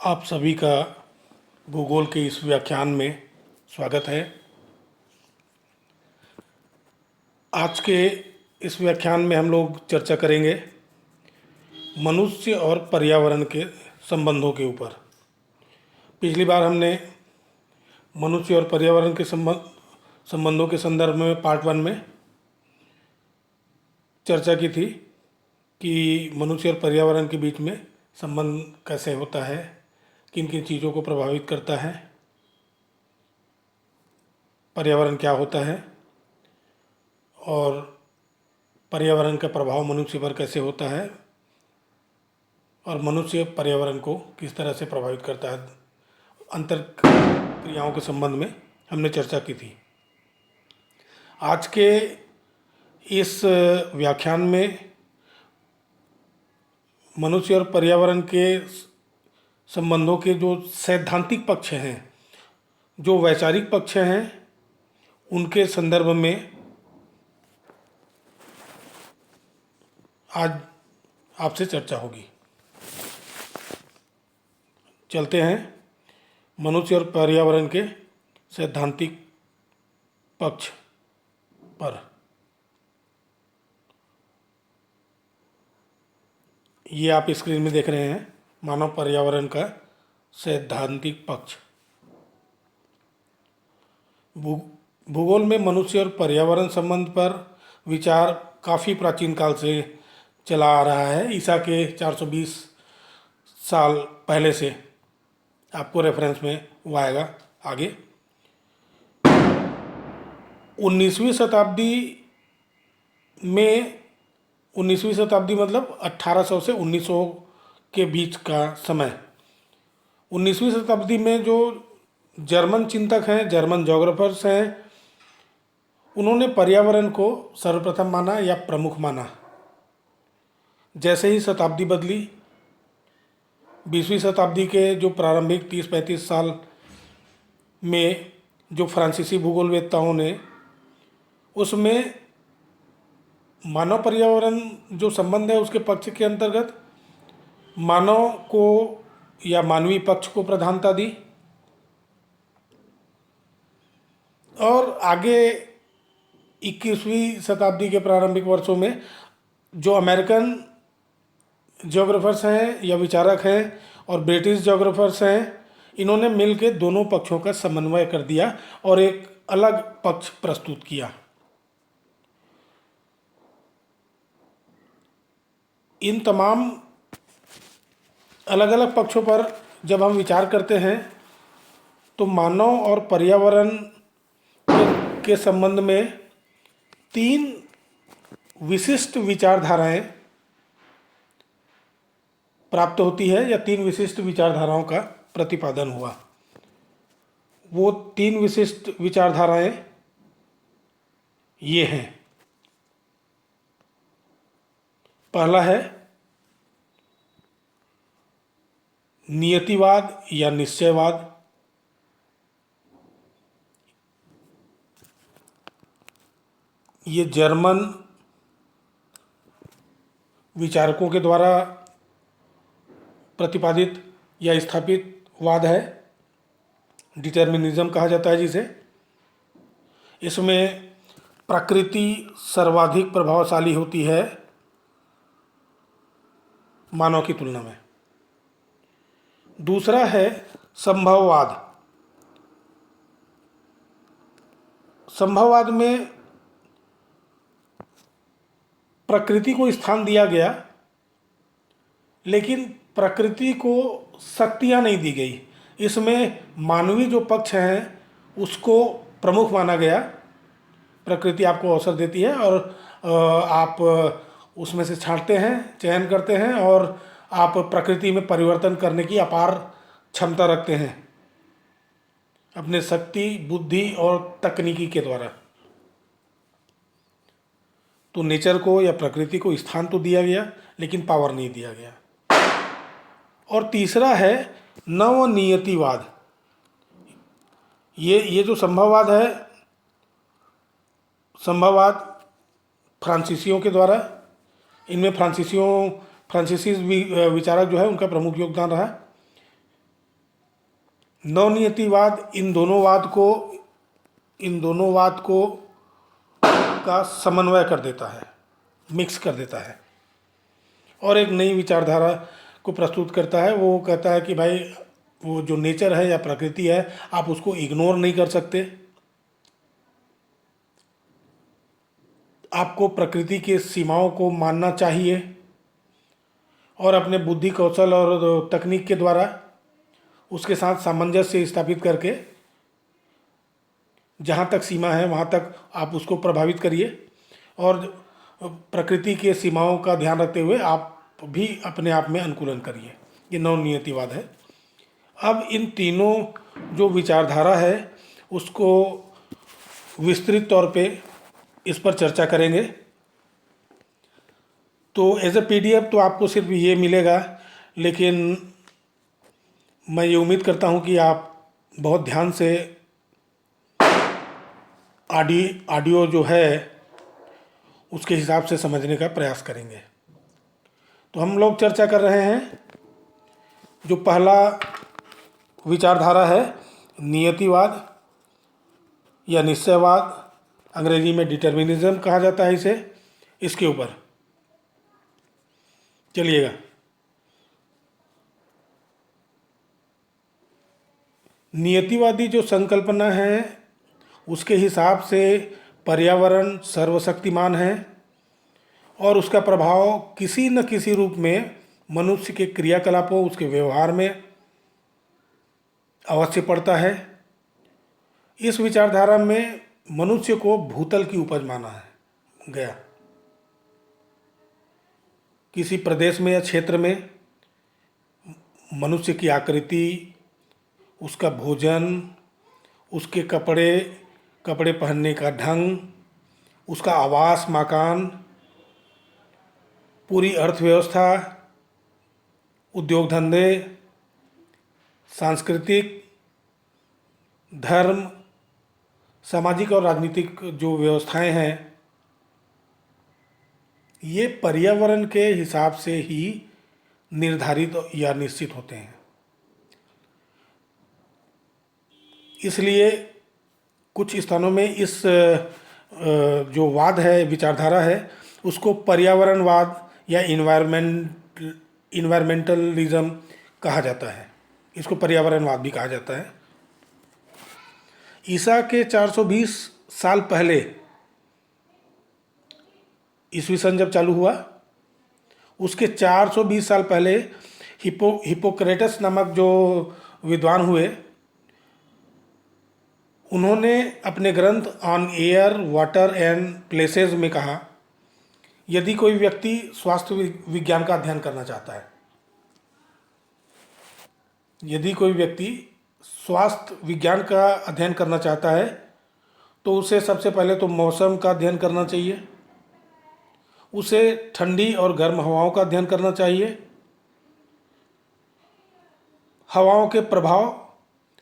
आप सभी का भूगोल के इस व्याख्यान में स्वागत है। आज के इस व्याख्यान में हम लोग चर्चा करेंगे मनुष्य और पर्यावरण के संबंधों के ऊपर। पिछली बार हमने मनुष्य और पर्यावरण के संबंधों के संदर्भ में पार्ट 1 में चर्चा की थी कि मनुष्य और पर्यावरण के बीच में संबंध कैसे होता है, किन किन चीज़ों को प्रभावित करता है, पर्यावरण क्या होता है और पर्यावरण का प्रभाव मनुष्य पर कैसे होता है और मनुष्य पर्यावरण को किस तरह से प्रभावित करता है। अंतर क्रियाओं के संबंध में हमने चर्चा की थी। आज के इस व्याख्यान में मनुष्य और पर्यावरण के संबंधों के जो सैद्धांतिक पक्ष हैं, जो वैचारिक पक्ष हैं, उनके संदर्भ में आज आपसे चर्चा होगी। चलते हैं मनुष्य और पर्यावरण के सैद्धांतिक पक्ष पर। ये आप स्क्रीन में देख रहे हैं मानव पर्यावरण का सैद्धांतिक पक्ष। भूगोल में मनुष्य और पर्यावरण संबंध पर विचार काफ़ी प्राचीन काल से चला आ रहा है। ईसा के 420 साल पहले से आपको रेफरेंस में वो आएगा आगे। 19वीं शताब्दी मतलब 1800 से 1900 के बीच का समय। 19वीं शताब्दी में जो जर्मन चिंतक हैं, जर्मन जोग्राफर्स हैं, उन्होंने पर्यावरण को सर्वप्रथम माना या प्रमुख माना। जैसे ही शताब्दी बदली, 20वीं शताब्दी के जो प्रारंभिक 30-35 साल में जो फ्रांसीसी भूगोलवेत्ताओं ने उसमें मानव पर्यावरण जो संबंध है उसके पक्ष के अंतर्गत मानव को या मानवीय पक्ष को प्रधानता दी और आगे 21वीं शताब्दी के प्रारंभिक वर्षों में जो अमेरिकन ज्योग्राफर्स हैं या विचारक हैं और ब्रिटिश ज्योग्राफर्स हैं, इन्होंने मिलकर दोनों पक्षों का समन्वय कर दिया और एक अलग पक्ष प्रस्तुत किया। इन तमाम अलग अलग पक्षों पर जब हम विचार करते हैं तो मानव और पर्यावरण के संबंध में 3 विशिष्ट विचारधाराएं प्राप्त होती है या 3 विशिष्ट विचारधाराओं का प्रतिपादन हुआ। वो 3 विशिष्ट विचारधाराएं ये हैं। पहला है नियतिवाद या निश्चयवाद। ये जर्मन विचारकों के द्वारा प्रतिपादित या स्थापित वाद है। डिटर्मिनिज्म कहा जाता है जिसे। इसमें प्रकृति सर्वाधिक प्रभावशाली होती है मानव की तुलना में। दूसरा है संभववाद। संभववाद में प्रकृति को स्थान दिया गया, लेकिन प्रकृति को शक्तियाँ नहीं दी गई। इसमें मानवीय जो पक्ष हैं उसको प्रमुख माना गया। प्रकृति आपको अवसर देती है और आप उसमें से छांटते हैं, चयन करते हैं और आप प्रकृति में परिवर्तन करने की अपार क्षमता रखते हैं अपने शक्ति, बुद्धि और तकनीकी के द्वारा। तो नेचर को या प्रकृति को स्थान तो दिया गया लेकिन पावर नहीं दिया गया। और तीसरा है नवनियतिवाद। ये जो संभववाद है, संभववाद फ्रांसीसियों के द्वारा, इनमें फ्रांसीसी विचारक जो है उनका प्रमुख योगदान रहा। नवनियतिवाद इन दोनों वाद को का समन्वय कर देता है, मिक्स कर देता है और एक नई विचारधारा को प्रस्तुत करता है। वो कहता है कि भाई वो जो नेचर है या प्रकृति है, आप उसको इग्नोर नहीं कर सकते, आपको प्रकृति के सीमाओं को मानना चाहिए और अपने बुद्धि कौशल और तकनीक के द्वारा उसके साथ सामंजस्य स्थापित करके जहाँ तक सीमा है वहाँ तक आप उसको प्रभावित करिए और प्रकृति के सीमाओं का ध्यान रखते हुए आप भी अपने आप में अनुकूलन करिए। ये नवनियतिवाद है। अब इन तीनों जो विचारधारा है उसको विस्तृत तौर पे इस पर चर्चा करेंगे। तो एज ए पीडीएफ तो आपको सिर्फ ये मिलेगा, लेकिन मैं ये उम्मीद करता हूँ कि आप बहुत ध्यान से ऑडियो जो है उसके हिसाब से समझने का प्रयास करेंगे। तो हम लोग चर्चा कर रहे हैं, जो पहला विचारधारा है नियतिवाद या निश्चयवाद, अंग्रेजी में डिटर्मिनिज्म कहा जाता है इसे, इसके ऊपर चलिएगा। नियतिवादी जो संकल्पना है उसके हिसाब से पर्यावरण सर्वशक्तिमान है और उसका प्रभाव किसी न किसी रूप में मनुष्य के क्रियाकलापों, उसके व्यवहार में अवश्य पड़ता है। इस विचारधारा में मनुष्य को भूतल की उपज माना है गया। किसी प्रदेश में या क्षेत्र में मनुष्य की आकृति, उसका भोजन, उसके कपड़े पहनने का ढंग, उसका आवास मकान, पूरी अर्थव्यवस्था, उद्योग धंधे, सांस्कृतिक, धर्म, सामाजिक और राजनीतिक जो व्यवस्थाएं हैं, ये पर्यावरण के हिसाब से ही निर्धारित या निश्चित होते हैं। इसलिए कुछ स्थानों में इस जो वाद है, विचारधारा है, उसको पर्यावरणवाद या इन्वायरमेंटलिज्म कहा जाता है। इसको पर्यावरणवाद भी कहा जाता है। ईसा के 420 साल पहले ईस्वी सन जब चालू हुआ, उसके 420 साल पहले हिपोक्रेटस नामक जो विद्वान हुए, उन्होंने अपने ग्रंथ on air water and places में कहा, यदि कोई व्यक्ति स्वास्थ्य विज्ञान का अध्ययन करना चाहता है, यदि कोई व्यक्ति स्वास्थ्य विज्ञान का अध्ययन करना चाहता है तो उसे सबसे पहले तो मौसम का अध्ययन करना चाहिए, उसे ठंडी और गर्म हवाओं का अध्ययन करना चाहिए, हवाओं के प्रभाव,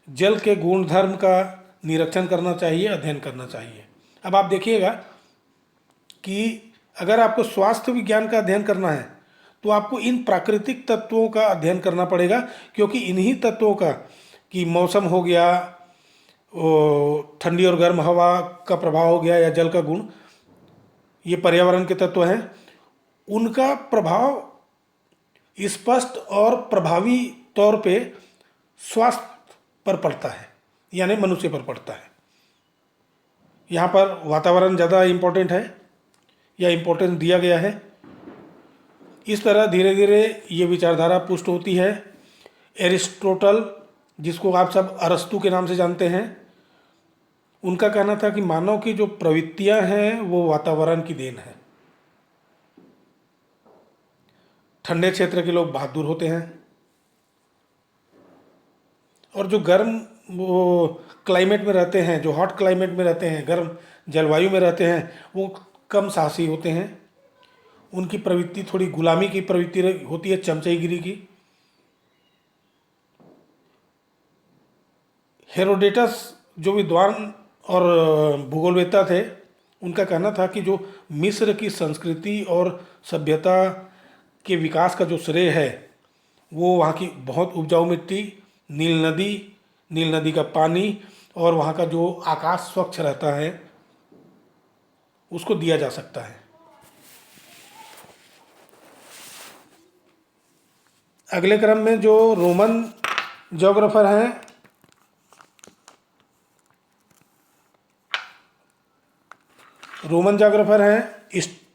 जल के गुणधर्म का निरीक्षण करना चाहिए, अध्ययन करना चाहिए। अब आप देखिएगा कि अगर आपको स्वास्थ्य विज्ञान का अध्ययन करना है तो आपको इन प्राकृतिक तत्वों का अध्ययन करना पड़ेगा, क्योंकि इन्हीं तत्वों का, कि मौसम हो गया, ठंडी और गर्म हवा का प्रभाव हो गया, या जल का गुण, ये पर्यावरण के तत्व हैं, उनका प्रभाव स्पष्ट और प्रभावी तौर पे स्वास्थ्य पर पड़ता है, यानी मनुष्य पर पड़ता है। यहाँ पर वातावरण ज़्यादा इम्पोर्टेंट है या इम्पोर्टेंस दिया गया है। इस तरह धीरे धीरे ये विचारधारा पुष्ट होती है। एरिस्टोटल, जिसको आप सब अरस्तु के नाम से जानते हैं, उनका कहना था कि मानव की जो प्रवृत्तियां हैं वो वातावरण की देन है। ठंडे क्षेत्र के लोग बहादुर होते हैं और जो गर्म वो क्लाइमेट में रहते हैं, जो हॉट क्लाइमेट में रहते हैं, गर्म जलवायु में रहते हैं, वो कम साहसी होते हैं। उनकी प्रवृत्ति थोड़ी गुलामी की प्रवृत्ति होती है, चमचाईगिरी की। हेरोडेटस जो विद्वान और भूगोलवेत्ता थे, उनका कहना था कि जो मिस्र की संस्कृति और सभ्यता के विकास का जो श्रेय है वो वहाँ की बहुत उपजाऊ मिट्टी, नील नदी, नील नदी का पानी और वहाँ का जो आकाश स्वच्छ रहता है उसको दिया जा सकता है। अगले क्रम में जो रोमन ज्योग्राफर हैं,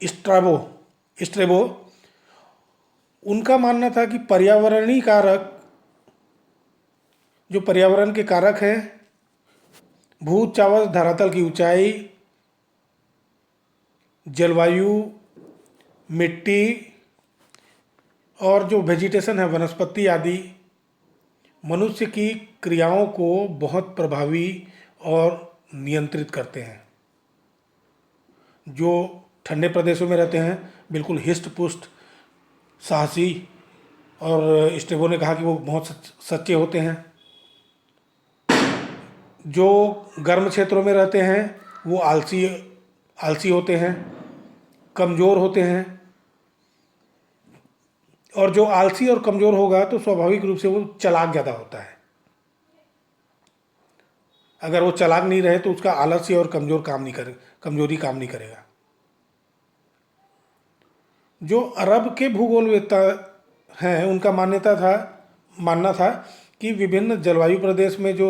स्ट्राबो स्ट्रेबो, उनका मानना था कि पर्यावरणीय कारक, जो पर्यावरण के कारक हैं, भूचावल धरातल की ऊंचाई, जलवायु, मिट्टी और जो वेजिटेशन है वनस्पति आदि, मनुष्य की क्रियाओं को बहुत प्रभावी और नियंत्रित करते हैं। जो ठंडे प्रदेशों में रहते हैं बिल्कुल हिष्ट पुष्ट, साहसी, और स्टेबो ने कहा कि वो बहुत सच्चे होते हैं। जो गर्म क्षेत्रों में रहते हैं वो आलसी होते हैं, कमज़ोर होते हैं, और जो आलसी और कमज़ोर होगा तो स्वाभाविक रूप से वो चालाक ज़्यादा होता है। अगर वो चालाक नहीं रहे तो उसका आलस्य और कमजोरी काम नहीं करेगा। जो अरब के भूगोलवेत्ता हैं उनका मानना था कि विभिन्न जलवायु प्रदेश में जो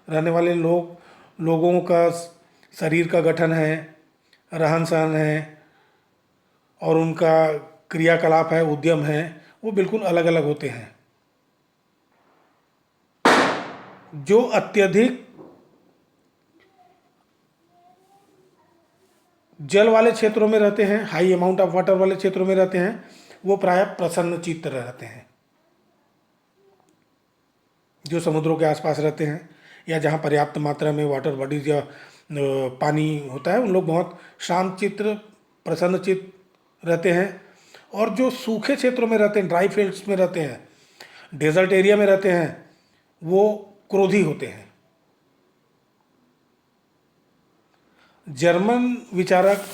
रहने वाले लोगों का शरीर का गठन है, रहन सहन है और उनका क्रियाकलाप है, उद्यम है, वो बिल्कुल अलग अलग होते हैं। जो अत्यधिक जल वाले क्षेत्रों में रहते हैं, हाई अमाउंट ऑफ वाटर वाले क्षेत्रों में रहते हैं, वो प्रायः प्रसन्नचित्त रहते हैं। जो समुद्रों के आसपास रहते हैं या जहाँ पर्याप्त मात्रा में वाटर बॉडीज या पानी होता है, उन लोग बहुत शांत चित्त, प्रसन्नचित्त रहते हैं। और जो सूखे क्षेत्रों में रहते हैं, ड्राई फील्ड्स में रहते हैं, डेजर्ट एरिया में रहते हैं, वो क्रोधी होते हैं। जर्मन विचारक,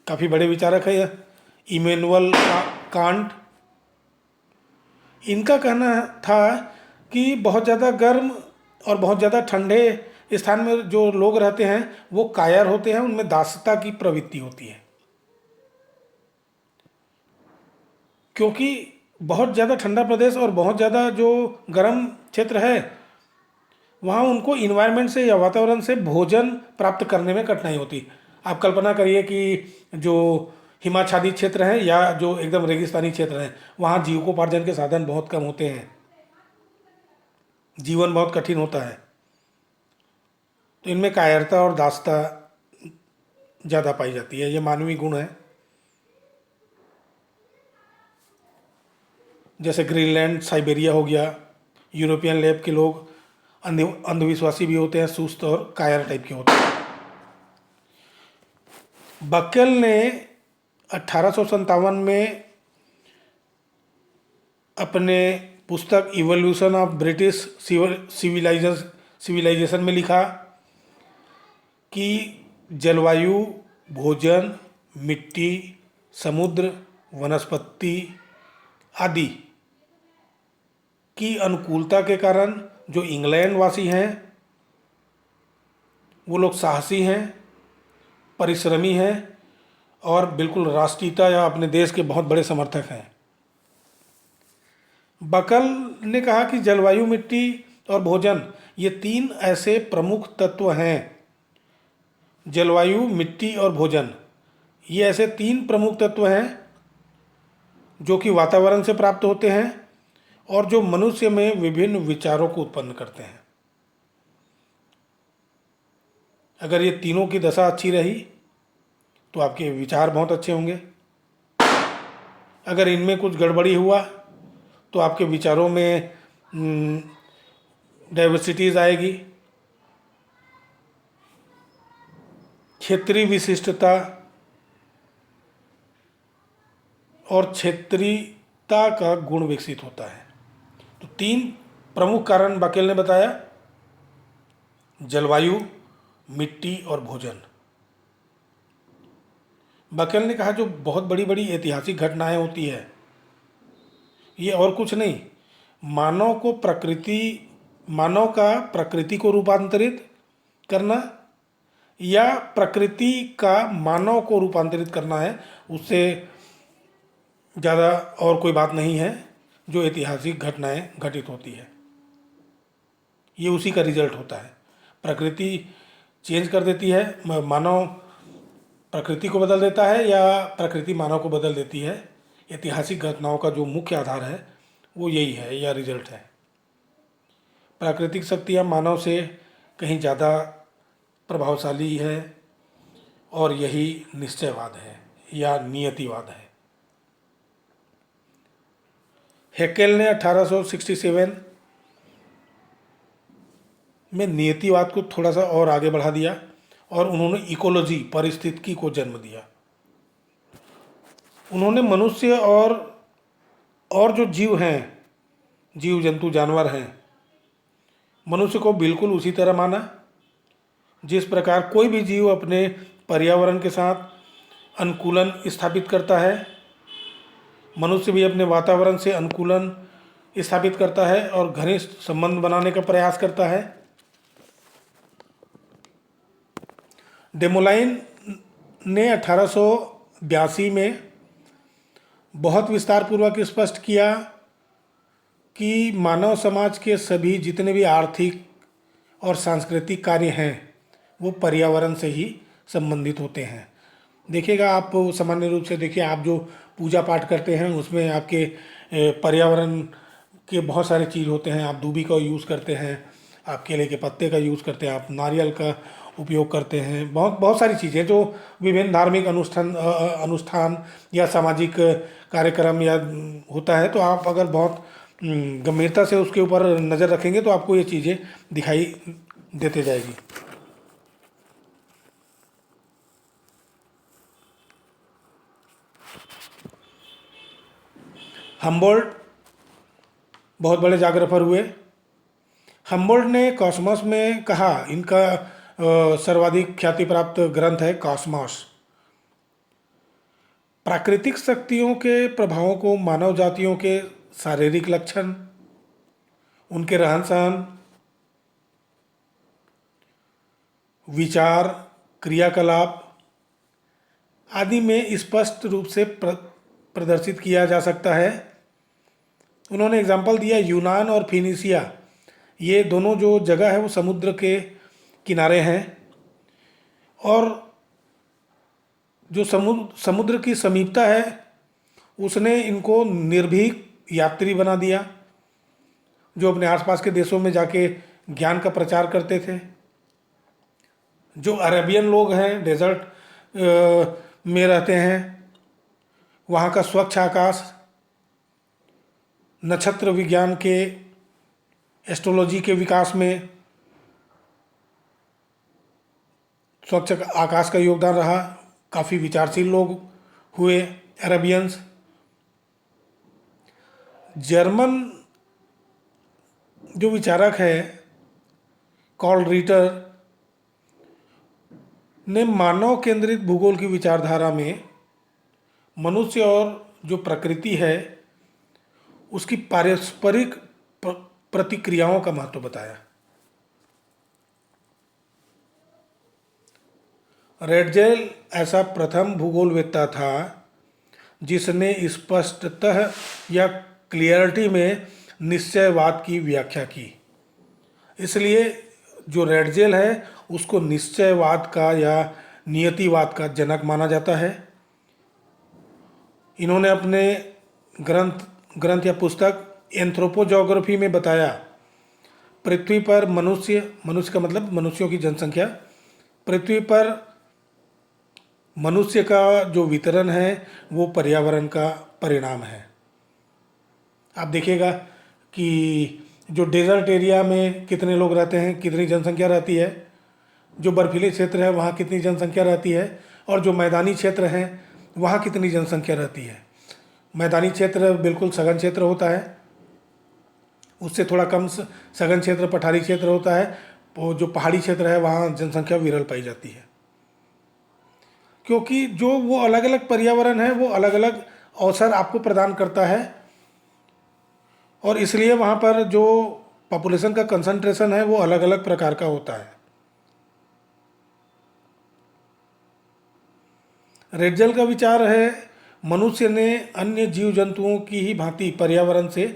काफ़ी बड़े विचारक है इमैनुअल कांट, इनका कहना था कि बहुत ज़्यादा गर्म और बहुत ज़्यादा ठंडे स्थान में जो लोग रहते हैं वो कायर होते हैं, उनमें दासता की प्रवृत्ति होती है। क्योंकि बहुत ज़्यादा ठंडा प्रदेश और बहुत ज़्यादा जो गर्म क्षेत्र है, वहाँ उनको इन्वायरमेंट से या वातावरण से भोजन प्राप्त करने में कठिनाई होती। आप कल्पना करिए कि जो हिमाच्छादित क्षेत्र हैं या जो एकदम रेगिस्तानी क्षेत्र हैं, वहाँ जीविकोपार्जन के साधन बहुत कम होते हैं, जीवन बहुत कठिन होता है, तो इनमें कायरता और दासता ज़्यादा पाई जाती है। ये मानवीय गुण है। जैसे ग्रीनलैंड, साइबेरिया हो गया, यूरोपियन लैब के लोग अंधविश्वासी भी होते हैं, सुस्त और कायर टाइप के होते हैं। बकेल ने 1857 में अपने पुस्तक इवोल्यूशन ऑफ ब्रिटिश सिविलाइजेशन में लिखा कि जलवायु, भोजन, मिट्टी, समुद्र, वनस्पति आदि की अनुकूलता के कारण जो इंग्लैंड वासी हैं वो लोग साहसी हैं, परिश्रमी हैं और बिल्कुल राष्ट्रीयता या अपने देश के बहुत बड़े समर्थक हैं। बकल ने कहा कि जलवायु, मिट्टी और भोजन, ये तीन ऐसे प्रमुख तत्व हैं। जलवायु, मिट्टी और भोजन, ये ऐसे तीन प्रमुख तत्व हैं जो कि वातावरण से प्राप्त होते हैं और जो मनुष्य में विभिन्न विचारों को उत्पन्न करते हैं। अगर ये तीनों की दशा अच्छी रही तो आपके विचार बहुत अच्छे होंगे। अगर इनमें कुछ गड़बड़ी हुआ तो आपके विचारों में डाइवर्सिटीज आएगी, क्षेत्रीय विशिष्टता और क्षेत्रीयता का गुण विकसित होता है। तो तीन प्रमुख कारण बकेल ने बताया: जलवायु, मिट्टी और भोजन। बकेल ने कहा जो बहुत बड़ी बड़ी ऐतिहासिक घटनाएं होती है, ये और कुछ नहीं, मानव को प्रकृति मानव का प्रकृति को रूपांतरित करना या प्रकृति का मानव को रूपांतरित करना है, उससे ज़्यादा और कोई बात नहीं है जो ऐतिहासिक घटनाएं घटित होती है। ये उसी का रिजल्ट होता है। प्रकृति चेंज कर देती है, मानव प्रकृति को बदल देता है या प्रकृति मानव को बदल देती है। ऐतिहासिक घटनाओं का जो मुख्य आधार है वो यही है या रिजल्ट है। प्राकृतिक शक्तियाँ मानव से कहीं ज़्यादा प्रभावशाली है और यही निश्चयवाद है या नियतिवाद है। हेकेल ने 1867 में नियतिवाद को थोड़ा सा और आगे बढ़ा दिया और उन्होंने इकोलॉजी पारिस्थितिकी को जन्म दिया। उन्होंने मनुष्य और जो जीव हैं, जीव जंतु जानवर हैं, मनुष्य को बिल्कुल उसी तरह माना जिस प्रकार कोई भी जीव अपने पर्यावरण के साथ अनुकूलन स्थापित करता है। मनुष्य भी अपने वातावरण से अनुकूलन स्थापित करता है और घनिष्ठ संबंध बनाने का प्रयास करता है। डेमोलाइन ने 1882 में बहुत विस्तारपूर्वक स्पष्ट किया कि मानव समाज के सभी जितने भी आर्थिक और सांस्कृतिक कार्य हैं वो पर्यावरण से ही संबंधित होते हैं। देखिएगा, आप सामान्य रूप से देखिए, आप जो पूजा पाठ करते हैं उसमें आपके पर्यावरण के बहुत सारे चीज़ होते हैं। आप दूबी का यूज़ करते हैं, आप केले के पत्ते का यूज़ करते हैं, आप नारियल का उपयोग करते हैं। बहुत सारी चीज़ें जो विभिन्न धार्मिक अनुष्ठान या सामाजिक कार्यक्रम या होता है, तो आप अगर बहुत गंभीरता से उसके ऊपर नज़र रखेंगे तो आपको ये चीज़ें दिखाई देते जाएगी। हम्बोल्ट बहुत बड़े जाग्रफर हुए। हम्बोल्ट ने कॉस्मॉस में कहा, इनका सर्वाधिक ख्याति प्राप्त ग्रंथ है कॉस्मॉस। प्राकृतिक शक्तियों के प्रभावों को मानव जातियों के शारीरिक लक्षण, उनके रहन सहन, विचार, क्रियाकलाप आदि में स्पष्ट रूप से प्रदर्शित किया जा सकता है। उन्होंने एग्जाम्पल दिया यूनान और फिनिशिया, ये दोनों जो जगह है वो समुद्र के किनारे हैं और जो समुद्र की समीपता है उसने इनको निर्भीक यात्री बना दिया जो अपने आसपास के देशों में जाके ज्ञान का प्रचार करते थे। जो अरेबियन लोग हैं, डेजर्ट में रहते हैं, वहाँ का स्वच्छ आकाश, नक्षत्र विज्ञान के, एस्ट्रोलॉजी के विकास में स्वच्छ आकाश का योगदान रहा। काफ़ी विचारशील लोग हुए अरेबियंस। जर्मन जो विचारक है कार्ल रिटर ने मानव केंद्रित भूगोल की विचारधारा में मनुष्य और जो प्रकृति है उसकी पारस्परिक प्रतिक्रियाओं का महत्व बताया। रेडजेल ऐसा प्रथम भूगोलवेत्ता था जिसने स्पष्टतः या क्लियरिटी में निश्चयवाद की व्याख्या की। इसलिए जो रेडजेल है उसको निश्चयवाद का या नियतिवाद का जनक माना जाता है। इन्होंने अपने ग्रंथ या पुस्तक एंथ्रोपोजोग्राफी में बताया, पृथ्वी पर मनुष्य का मतलब मनुष्यों की जनसंख्या, पृथ्वी पर मनुष्य का जो वितरण है वो पर्यावरण का परिणाम है। आप देखिएगा कि जो डेजर्ट एरिया में कितने लोग रहते हैं, कितनी जनसंख्या रहती है, जो बर्फीले क्षेत्र है वहाँ कितनी जनसंख्या रहती है, और जो मैदानी क्षेत्र हैं वहाँ कितनी जनसंख्या रहती है। मैदानी क्षेत्र बिल्कुल सघन क्षेत्र होता है, उससे थोड़ा कम सघन क्षेत्र पठारी क्षेत्र होता है। वो जो पहाड़ी क्षेत्र है वहाँ जनसंख्या विरल पाई जाती है, क्योंकि जो वो अलग अलग पर्यावरण है वो अलग अलग अवसर आपको प्रदान करता है। और इसलिए वहाँ पर जो पॉपुलेशन का कंसंट्रेशन है वो अलग अलग प्रकार का होता है। रेटजल का विचार है मनुष्य ने अन्य जीव जंतुओं की ही भांति पर्यावरण से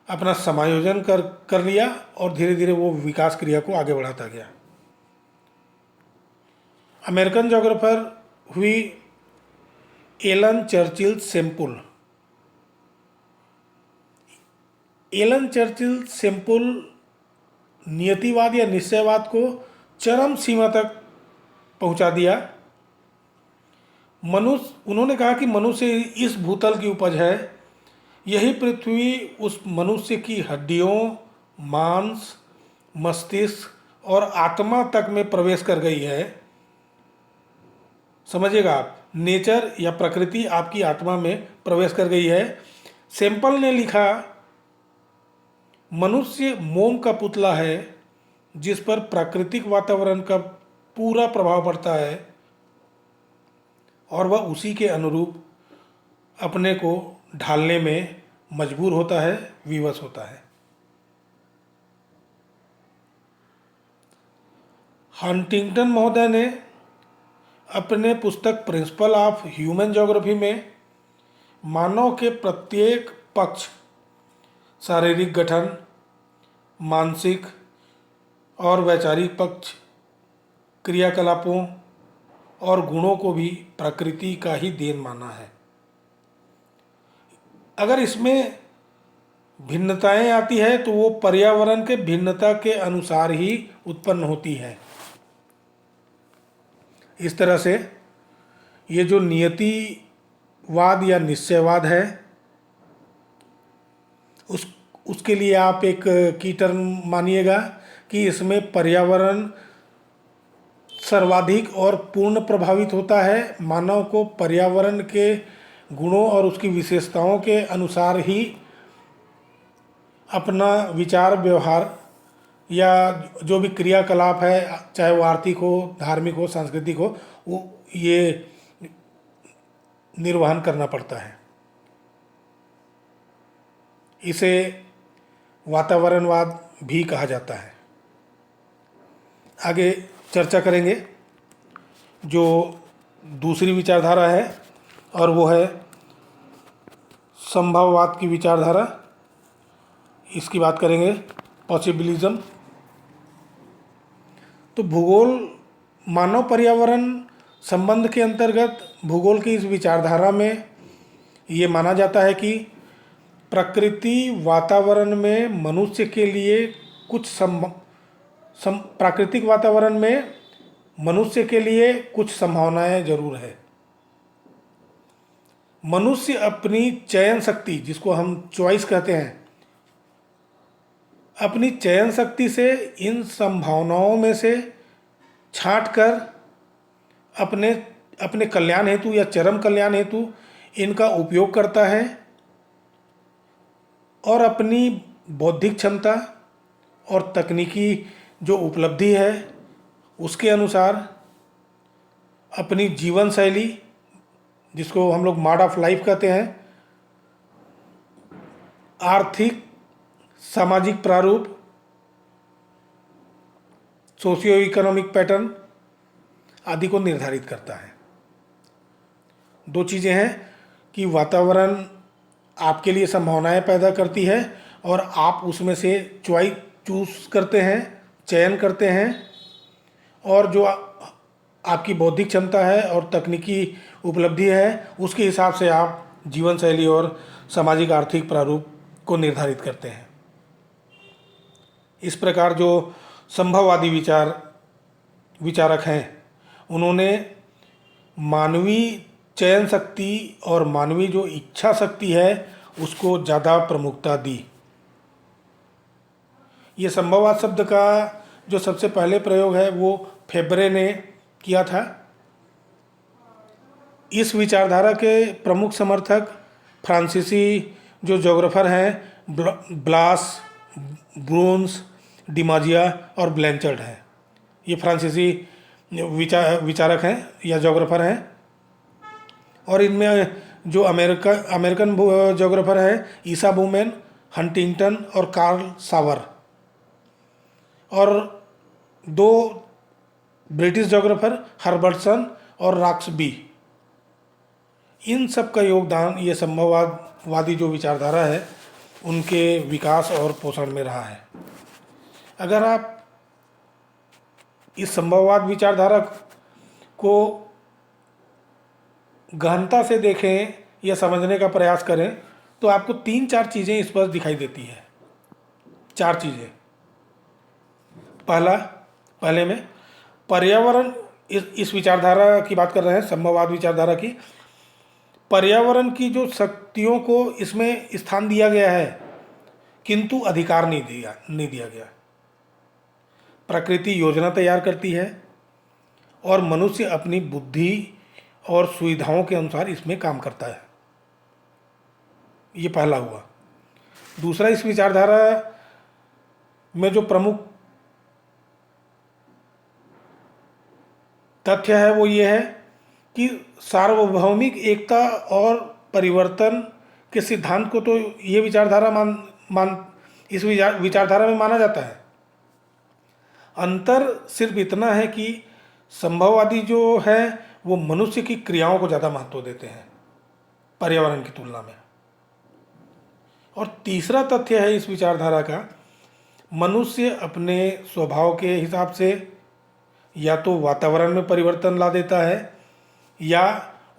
अपना समायोजन कर लिया और धीरे धीरे वो विकास क्रिया को आगे बढ़ाता गया। अमेरिकन जोग्राफर हुई Ellen Churchill Semple. Ellen Churchill Semple नियतिवाद या निश्चयवाद को चरम सीमा तक पहुंचा दिया। उन्होंने कहा कि मनुष्य इस भूतल की उपज है, यही पृथ्वी उस मनुष्य की हड्डियों, मांस, मस्तिष्क और आत्मा तक में प्रवेश कर गई है। समझिएगा आप, नेचर या प्रकृति आपकी आत्मा में प्रवेश कर गई है। सैंपल ने लिखा, मनुष्य मोम का पुतला है जिस पर प्राकृतिक वातावरण का पूरा प्रभाव पड़ता है और वह उसी के अनुरूप अपने को ढालने में मजबूर होता है, विवश होता है। हंटिंगटन महोदय ने अपने पुस्तक प्रिंसिपल ऑफ ह्यूमन ज्योग्राफी में मानव के प्रत्येक पक्ष, शारीरिक गठन, मानसिक और वैचारिक पक्ष, क्रियाकलापों और गुणों को भी प्रकृति का ही देन माना है। अगर इसमें भिन्नताएं आती है तो वो पर्यावरण के भिन्नता के अनुसार ही उत्पन्न होती है। इस तरह से ये जो नियतिवाद या निश्चयवाद है उसके लिए आप एक की टर्म मानिएगा कि इसमें पर्यावरण सर्वाधिक और पूर्ण प्रभावित होता है। मानव को पर्यावरण के गुणों और उसकी विशेषताओं के अनुसार ही अपना विचार, व्यवहार या जो भी क्रियाकलाप है, चाहे वो आर्थिक हो, धार्मिक हो, सांस्कृतिक हो, वो ये निर्वहन करना पड़ता है। इसे वातावरणवाद भी कहा जाता है। आगे चर्चा करेंगे जो दूसरी विचारधारा है और वो है संभववाद की विचारधारा। इसकी बात करेंगे, पॉसिबिलिज्म। तो भूगोल मानव पर्यावरण संबंध के अंतर्गत भूगोल की इस विचारधारा में ये माना जाता है कि प्रकृति वातावरण में मनुष्य के लिए कुछ प्राकृतिक वातावरण में मनुष्य के लिए कुछ संभावनाएं जरूर है। मनुष्य अपनी चयन शक्ति, जिसको हम चॉइस कहते हैं, अपनी चयन शक्ति से इन संभावनाओं में से छांटकर अपने कल्याण हेतु या चरम कल्याण हेतु इनका उपयोग करता है और अपनी बौद्धिक क्षमता और तकनीकी जो उपलब्धि है उसके अनुसार अपनी जीवन शैली, जिसको हम लोग मोड ऑफ लाइफ कहते हैं, आर्थिक, सामाजिक प्रारूप, सोशियो इकोनॉमिक पैटर्न आदि को निर्धारित करता है। दो चीज़ें हैं कि वातावरण आपके लिए संभावनाएं पैदा करती है और आप उसमें से चूज करते हैं, चयन करते हैं, और जो आपकी बौद्धिक क्षमता है और तकनीकी उपलब्धि है उसके हिसाब से आप जीवन शैली और सामाजिक आर्थिक प्रारूप को निर्धारित करते हैं। इस प्रकार जो संभववादी विचारक हैं उन्होंने मानवीय चयन शक्ति और मानवीय जो इच्छा शक्ति है उसको ज़्यादा प्रमुखता दी। ये संभववाद शब्द का जो सबसे पहले प्रयोग है वो फेब्रे ने किया था। इस विचारधारा के प्रमुख समर्थक फ्रांसीसी जो ज्योग्राफर हैं ब्लास, ब्रोन्स, डिमाजिया और ब्लैंचर्ड हैं। ये फ्रांसीसी विचारक हैं या ज्योग्राफर हैं। और इनमें जो अमेरिकन ज्योग्राफर हैं ईसा बूमेन, हंटिंगटन और कार्ल सावर, और दो ब्रिटिश जोग्राफर हर्बर्टसन और रॉक्सबी, इन सब का योगदान ये संभववादी जो विचारधारा है उनके विकास और पोषण में रहा है। अगर आप इस संभववाद विचारधारा को गहनता से देखें या समझने का प्रयास करें तो आपको 3-4 चीज़ें स्पष्ट दिखाई देती है। 4 चीज़ें। पहले में पर्यावरण, इस विचारधारा की बात कर रहे हैं, संभववाद विचारधारा की। पर्यावरण की जो शक्तियों को इसमें स्थान दिया गया है किंतु अधिकार नहीं दिया गया। प्रकृति योजना तैयार करती है और मनुष्य अपनी बुद्धि और सुविधाओं के अनुसार इसमें काम करता है। ये पहला हुआ। दूसरा, इस विचारधारा में जो प्रमुख तथ्य है वो ये है कि सार्वभौमिक एकता और परिवर्तन के सिद्धांत को तो ये विचारधारा इस विचारधारा में माना जाता है। अंतर सिर्फ इतना है कि संभववादी जो है वो मनुष्य की क्रियाओं को ज़्यादा महत्व देते हैं पर्यावरण की तुलना में। और तीसरा तथ्य है इस विचारधारा का, मनुष्य अपने स्वभाव के हिसाब से या तो वातावरण में परिवर्तन ला देता है या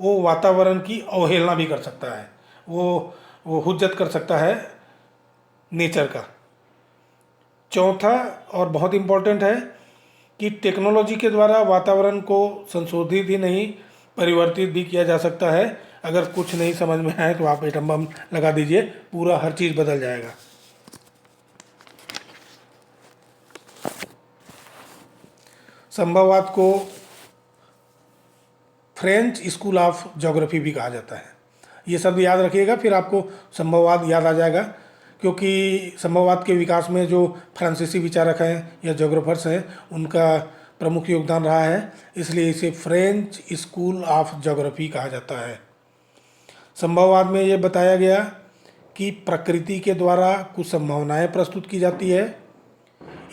वो वातावरण की अवहेलना भी कर सकता है, वो हुज्जत कर सकता है नेचर का। चौथा और बहुत इम्पोर्टेंट है कि टेक्नोलॉजी के द्वारा वातावरण को संशोधित ही नहीं परिवर्तित भी किया जा सकता है। अगर कुछ नहीं समझ में आए तो आप एटम बम लगा दीजिए, पूरा हर चीज़ बदल जाएगा। संभववाद को फ्रेंच स्कूल ऑफ ज्योग्राफी भी कहा जाता है। ये शब्द याद रखिएगा, फिर आपको संभववाद याद आ जाएगा, क्योंकि संभववाद के विकास में जो फ्रांसीसी विचारक हैं या ज्योग्राफर्स हैं उनका प्रमुख योगदान रहा है, इसलिए इसे फ्रेंच स्कूल ऑफ ज्योग्राफी कहा जाता है। संभववाद में ये बताया गया कि प्रकृति के द्वारा कुछ संभावनाएं प्रस्तुत की जाती है।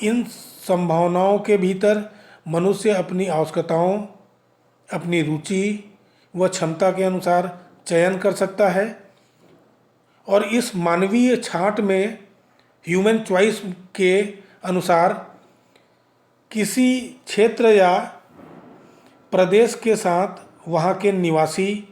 इन संभावनाओं के भीतर मनुष्य अपनी आवश्यकताओं, अपनी रुचि व क्षमता के अनुसार चयन कर सकता है और इस मानवीय छांट में ह्यूमन चॉइस के अनुसार किसी क्षेत्र या प्रदेश के साथ वहाँ के निवासी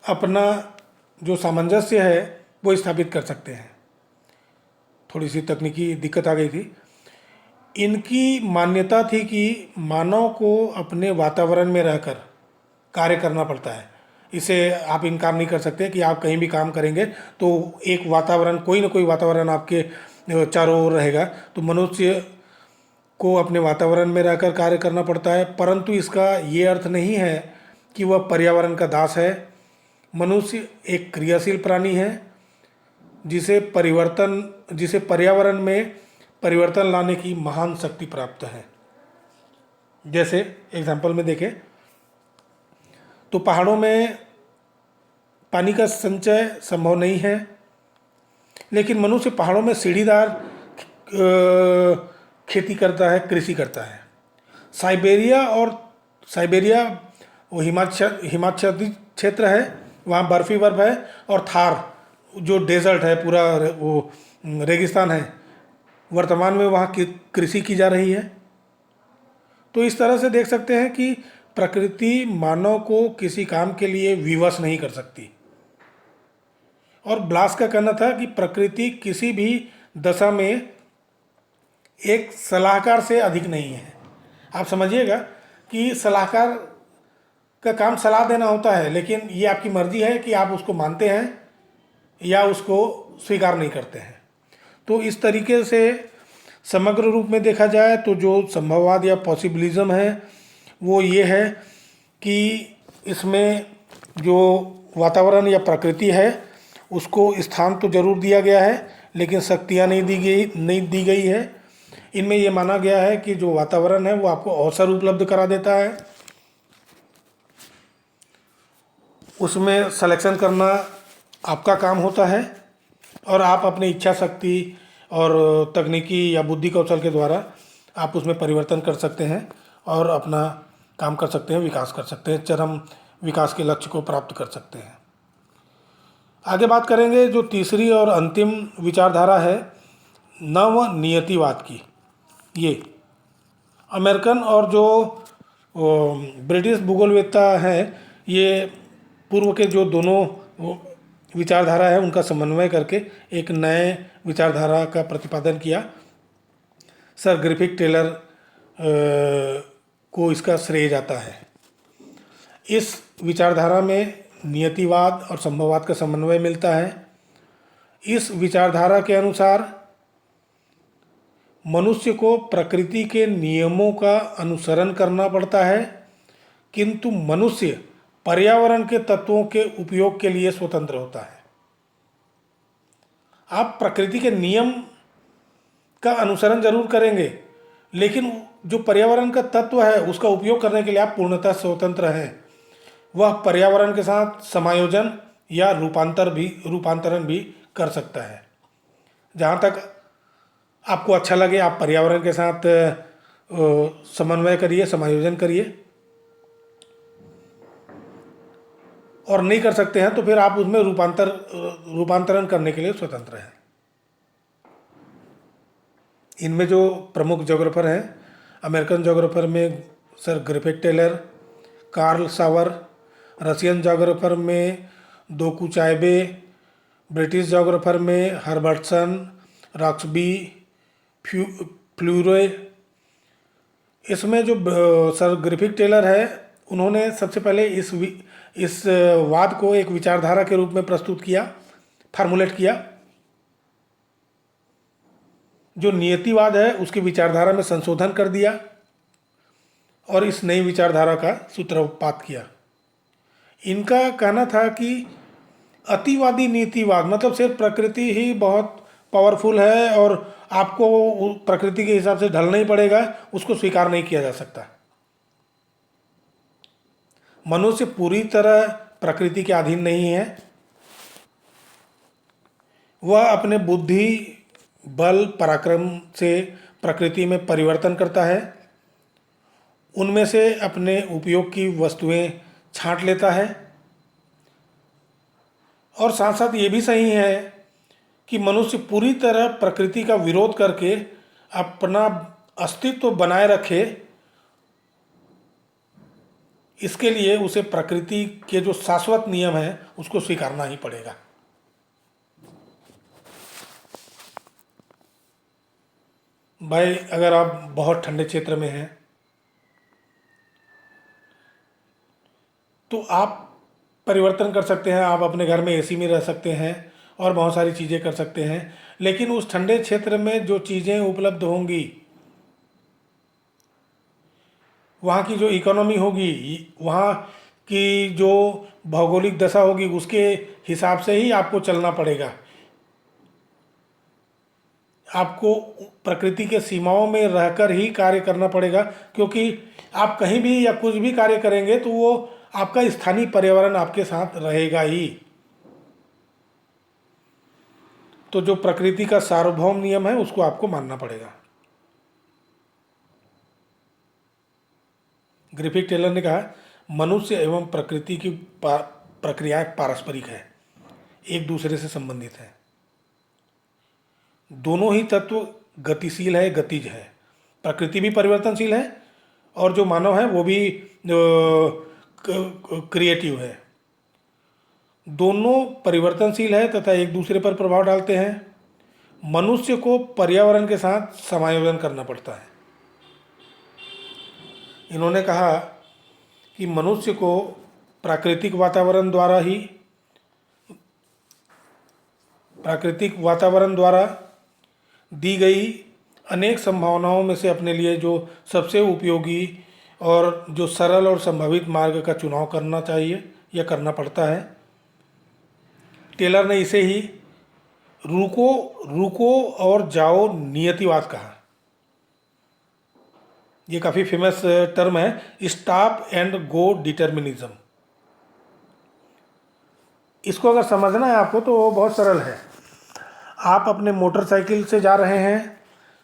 अपना जो सामंजस्य है वो स्थापित कर सकते हैं। थोड़ी सी तकनीकी दिक्कत आ गई थी। इनकी मान्यता थी कि मानव को अपने वातावरण में रहकर कार्य करना पड़ता है। इसे आप इनकार नहीं कर सकते कि आप कहीं भी काम करेंगे तो एक वातावरण, कोई ना कोई वातावरण आपके चारों ओर रहेगा। तो मनुष्य को अपने वातावरण में रहकर कार्य करना पड़ता है, परंतु इसका ये अर्थ नहीं है कि वह पर्यावरण का दास है। मनुष्य एक क्रियाशील प्राणी है जिसे पर्यावरण में परिवर्तन लाने की महान शक्ति प्राप्त है। जैसे एग्जाम्पल में देखें तो पहाड़ों में पानी का संचय संभव नहीं है, लेकिन मनुष्य पहाड़ों में सीढ़ीदार खेती करता है, कृषि करता है। साइबेरिया वो हिमाच्छादित क्षेत्र है, वहाँ बर्फी बर्फ है, और थार जो डेजर्ट है, पूरा वो रेगिस्तान है, वर्तमान में वहाँ की कृषि की जा रही है। तो इस तरह से देख सकते हैं कि प्रकृति मानव को किसी काम के लिए विवश नहीं कर सकती। और ब्लास का कहना था कि प्रकृति किसी भी दशा में एक सलाहकार से अधिक नहीं है। आप समझिएगा कि सलाहकार का काम सलाह देना होता है, लेकिन ये आपकी मर्जी है कि आप उसको मानते हैं या उसको स्वीकार नहीं करते हैं। तो इस तरीके से समग्र रूप में देखा जाए तो जो संभववाद या पॉसिबिलिज्म है वो ये है कि इसमें जो वातावरण या प्रकृति है उसको स्थान तो जरूर दिया गया है, लेकिन शक्तियाँ नहीं दी गई है। इनमें ये माना गया है कि जो वातावरण है वो आपको अवसर उपलब्ध करा देता है, उसमें सिलेक्शन करना आपका काम होता है और आप अपनी इच्छा शक्ति और तकनीकी या बुद्धि कौशल के द्वारा आप उसमें परिवर्तन कर सकते हैं और अपना काम कर सकते हैं, विकास कर सकते हैं, चरम विकास के लक्ष्य को प्राप्त कर सकते हैं। आगे बात करेंगे जो तीसरी और अंतिम विचारधारा है नव नियतिवाद की। ये अमेरिकन और जो ब्रिटिश भूगोलवेत्ता हैं, ये पूर्व के जो दोनों विचारधारा है उनका समन्वय करके एक नए विचारधारा का प्रतिपादन किया। सर ग्रिफिथ टेलर को इसका श्रेय जाता है। इस विचारधारा में नियतिवाद और संभववाद का समन्वय मिलता है। इस विचारधारा के अनुसार मनुष्य को प्रकृति के नियमों का अनुसरण करना पड़ता है, किंतु मनुष्य पर्यावरण के तत्वों के उपयोग के लिए स्वतंत्र होता है। आप प्रकृति के नियम का अनुसरण जरूर करेंगे, लेकिन जो पर्यावरण का तत्व है उसका उपयोग करने के लिए आप पूर्णतः स्वतंत्र हैं। वह पर्यावरण के साथ समायोजन या रूपांतरण भी कर सकता है। जहाँ तक आपको अच्छा लगे आप पर्यावरण के साथ समन्वय करिए, समायोजन करिए, और नहीं कर सकते हैं तो फिर आप उसमें रूपांतरण करने के लिए स्वतंत्र हैं। इनमें जो प्रमुख ज्योग्राफर हैं, अमेरिकन ज्योग्राफर में सर ग्रिफिथ टेलर, कार्ल सावर, रशियन ज्योग्राफर में दोकुचाइबे, ब्रिटिश ज्योग्राफर में हर्बर्टसन, रॉक्सबी, फ्लूरे। इसमें जो सर ग्रिफिथ टेलर है उन्होंने सबसे पहले इस वाद को एक विचारधारा के रूप में प्रस्तुत किया, फार्मुलेट किया। जो नियतिवाद है उसकी विचारधारा में संशोधन कर दिया और इस नई विचारधारा का सूत्रपात किया। इनका कहना था कि अतिवादी नीतिवाद मतलब सिर्फ प्रकृति ही बहुत पावरफुल है और आपको प्रकृति के हिसाब से ढलना ही पड़ेगा, उसको स्वीकार नहीं किया जा सकता। मनुष्य पूरी तरह प्रकृति के अधीन नहीं है। वह अपने बुद्धि, बल, पराक्रम से प्रकृति में परिवर्तन करता है, उनमें से अपने उपयोग की वस्तुएं छांट लेता है। और साथ साथ ये भी सही है कि मनुष्य पूरी तरह प्रकृति का विरोध करके अपना अस्तित्व बनाए रखे, इसके लिए उसे प्रकृति के जो शाश्वत नियम हैं उसको स्वीकारना ही पड़ेगा। भाई अगर आप बहुत ठंडे क्षेत्र में हैं तो आप परिवर्तन कर सकते हैं, आप अपने घर में एसी में रह सकते हैं और बहुत सारी चीज़ें कर सकते हैं, लेकिन उस ठंडे क्षेत्र में जो चीज़ें उपलब्ध होंगी, वहाँ की जो इकोनॉमी होगी, वहाँ की जो भौगोलिक दशा होगी, उसके हिसाब से ही आपको चलना पड़ेगा। आपको प्रकृति के सीमाओं में रहकर ही कार्य करना पड़ेगा, क्योंकि आप कहीं भी या कुछ भी कार्य करेंगे तो वो आपका स्थानीय पर्यावरण आपके साथ रहेगा ही। तो जो प्रकृति का सार्वभौम नियम है उसको आपको मानना पड़ेगा। ग्रिफिथ टेलर ने कहा मनुष्य एवं प्रकृति की प्रक्रियाएं पारस्परिक है, एक दूसरे से संबंधित है। दोनों ही तत्व गतिशील है, गतिज है। प्रकृति भी परिवर्तनशील है और जो मानव है वो भी क्रिएटिव है। दोनों परिवर्तनशील है तथा एक दूसरे पर प्रभाव डालते हैं। मनुष्य को पर्यावरण के साथ समायोजन करना पड़ता है। इन्होंने कहा कि मनुष्य को प्राकृतिक वातावरण द्वारा दी गई अनेक संभावनाओं में से अपने लिए जो सबसे उपयोगी और जो सरल और संभावित मार्ग का चुनाव करना चाहिए या करना पड़ता है। टेलर ने इसे ही रुको और जाओ नियतिवाद कहा। ये काफ़ी फेमस टर्म है, स्टॉप एंड गो डिटर्मिनिज्म। इसको अगर समझना है आपको तो बहुत सरल है। आप अपने मोटरसाइकिल से जा रहे हैं,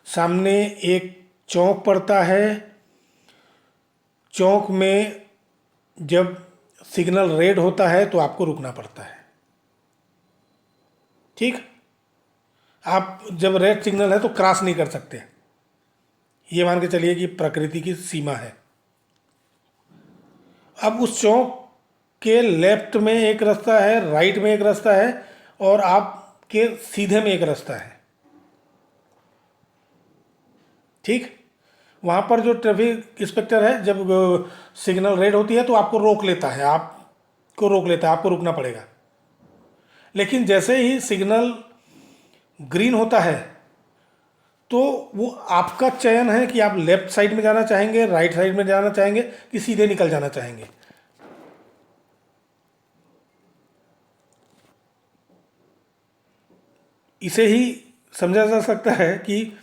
सामने एक चौक पड़ता है, चौक में जब सिग्नल रेड होता है तो आपको रुकना पड़ता है। ठीक, आप जब रेड सिग्नल है तो क्रॉस नहीं कर सकते। ये मान के चलिए कि प्रकृति की सीमा है। अब उस चौक के लेफ्ट में एक रास्ता है, राइट में एक रास्ता है, और आपके सीधे में एक रास्ता है। ठीक, वहाँ पर जो ट्रैफिक इंस्पेक्टर है, जब सिग्नल रेड होती है तो आपको रोक लेता है, आपको रुकना पड़ेगा। लेकिन जैसे ही सिग्नल ग्रीन होता है तो वो आपका चयन है कि आप लेफ्ट साइड में जाना चाहेंगे, राइट साइड में जाना चाहेंगे, कि सीधे निकल जाना चाहेंगे। इसे ही समझा जा सकता है कि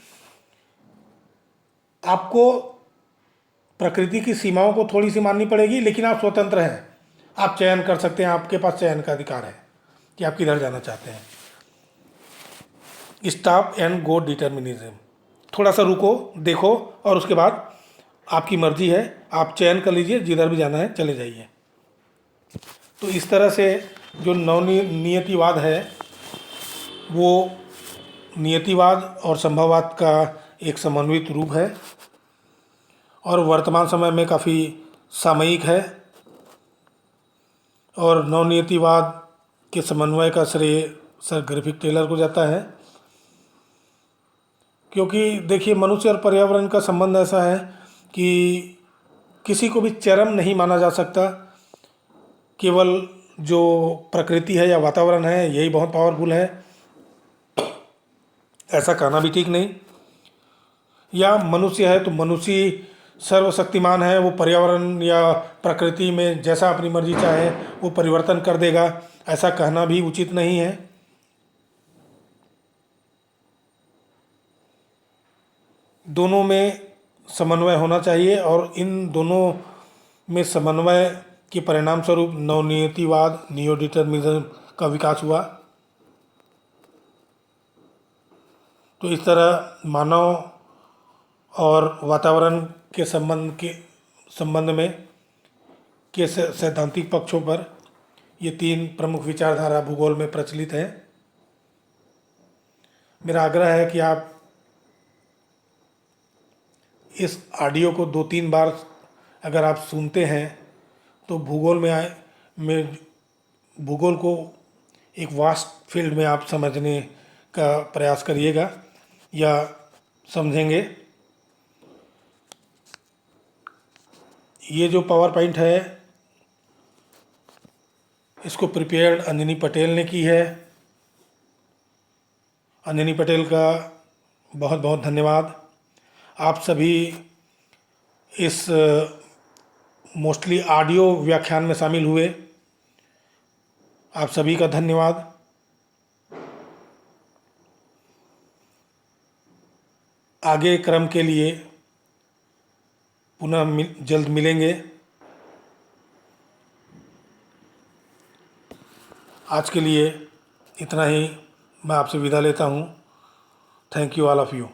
आपको प्रकृति की सीमाओं को थोड़ी सी माननी पड़ेगी, लेकिन आप स्वतंत्र हैं, आप चयन कर सकते हैं, आपके पास चयन का अधिकार है कि आप किधर जाना चाहते हैं। स्टॉप एंड गो डिटर्मिनिज्म, थोड़ा सा रुको, देखो, और उसके बाद आपकी मर्जी है, आप चयन कर लीजिए, जिधर भी जाना है चले जाइए। तो इस तरह से जो नियतिवाद है वो नियतिवाद और संभववाद का एक समन्वित रूप है, और वर्तमान समय में काफ़ी सामयिक है। और नवनियतिवाद के समन्वय का श्रेय सर ग्रिफिथ टेलर को जाता है, क्योंकि देखिए मनुष्य और पर्यावरण का संबंध ऐसा है कि किसी को भी चरम नहीं माना जा सकता। केवल जो प्रकृति है या वातावरण है यही बहुत पावरफुल है, ऐसा कहना भी ठीक नहीं। या मनुष्य है तो मनुष्य सर्वशक्तिमान है, वो पर्यावरण या प्रकृति में जैसा अपनी मर्जी चाहे वो परिवर्तन कर देगा, ऐसा कहना भी उचित नहीं है। दोनों में समन्वय होना चाहिए, और इन दोनों में समन्वय के परिणाम स्वरूप नवनियतिवाद, नियो डिटर्मिनिज्म का विकास हुआ। तो इस तरह मानव और वातावरण के संबंध में के सैद्धांतिक पक्षों पर ये तीन प्रमुख विचारधारा भूगोल में प्रचलित है। मेरा आग्रह है कि आप इस ऑडियो को 2-3 बार अगर आप सुनते हैं तो भूगोल को एक वास्ट फील्ड में आप समझने का प्रयास करिएगा या समझेंगे। ये जो पावर पॉइंट है इसको प्रिपेयर्ड अंजनी पटेल ने की है। अंजनी पटेल का बहुत बहुत धन्यवाद। आप सभी इस मोस्टली ऑडियो व्याख्यान में शामिल हुए, आप सभी का धन्यवाद। आगे क्रम के लिए पुनः जल्द मिलेंगे। आज के लिए इतना ही, मैं आपसे विदा लेता हूँ। Thank you all of you.